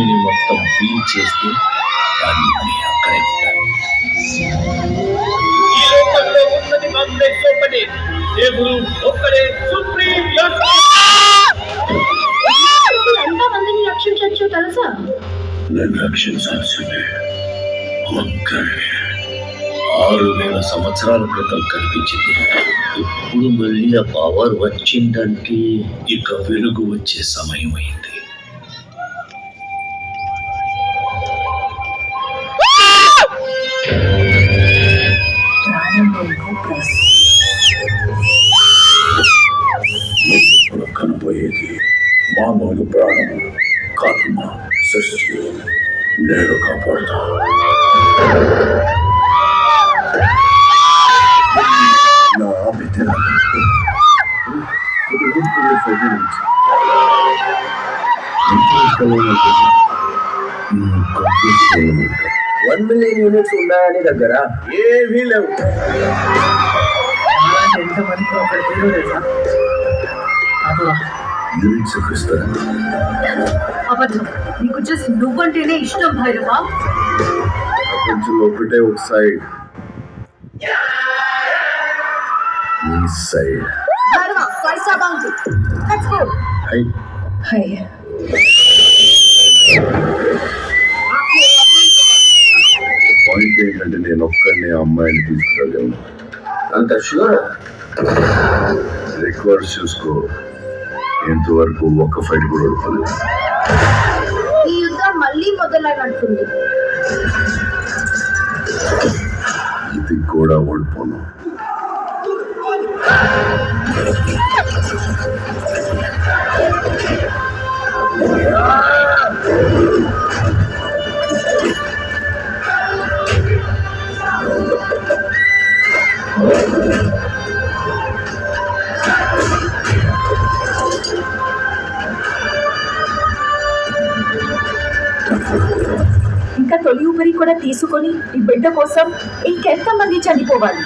భూమిని మొత్తం పీల్చేస్తే అన్నీ అక్కడే ఉంటాయి. ఈ లోకంలో ఉన్నది కాంగ్రెస్ ఒక్కటే, దేవుడు ఒక్కడే సుప్రీం. ఎంతమందిని రక్షించవచ్చు తెలుసా? నన్ను రక్షించాల్సిందే ఒక్కడే. 6000 సంవత్సరాల క్రితం కనిపించింది. ఇప్పుడు మళ్ళీ ఆ పవర్ వచ్చిందంటే ఇక వెలుగు వచ్చే సమయం అయింది. ఇప్పుడు కనబోయేది మామూలు ప్రాణం కాదు, మా సృష్టి. నేను కాపాడుతా. నా బిడ్డ 1 మిలియన్ యూనిట్స్ ఉన్నాయని దగ్గర ఏమీ లేవు. ఎంతమంది ఒకటి పేరు తెలుసా? యూనిట్స్ ఇస్తారా? అబద్ధం. నీకు జస్ట్ నువ్వంటేనే ఇష్టం భైరవా. ప్రపంచంలో ఒకటే ఒక సైడ్, ఈ సైడ్. భైరవా, పైసా బాంగు. Let's go. Hi hi. Point ఏంటంటే నేను ఒక్కడిని అమ్మాయిని తీసుకురాలేను. అంత షూర్? రికార్డ్ చూసుకో, ఇంతవరకు ఒక్క ఫైట్ కూడా ఓడిపోలేదు. ఈ యుద్ధం మళ్ళీ మొదలైనట్టుంది. ఇది కూడా ఓడిపోను. ఇంకా తొలి ఊపిరి కూడా తీసుకొని ఈ బిడ్డ కోసం ఇంకెంతమంది చనిపోవాలి?